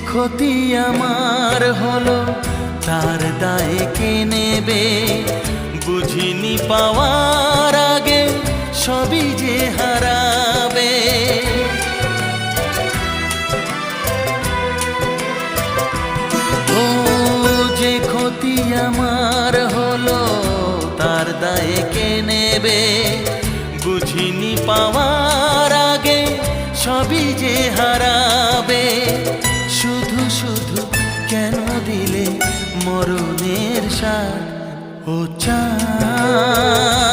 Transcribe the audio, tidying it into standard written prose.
ক্ষতি আমার হলো তার দায়ে কে নেবে? বুঝিনি পাওয়ার আগে সবই যে হারাবে। ও যে ক্ষতি আমার হলো তার দায়ে কে নেবে? বুঝিনি পাওয়ার আগে সবই যে হারাবে। শুধু শুধু কেন দিলে মরণের সাথ ও চাঁদ?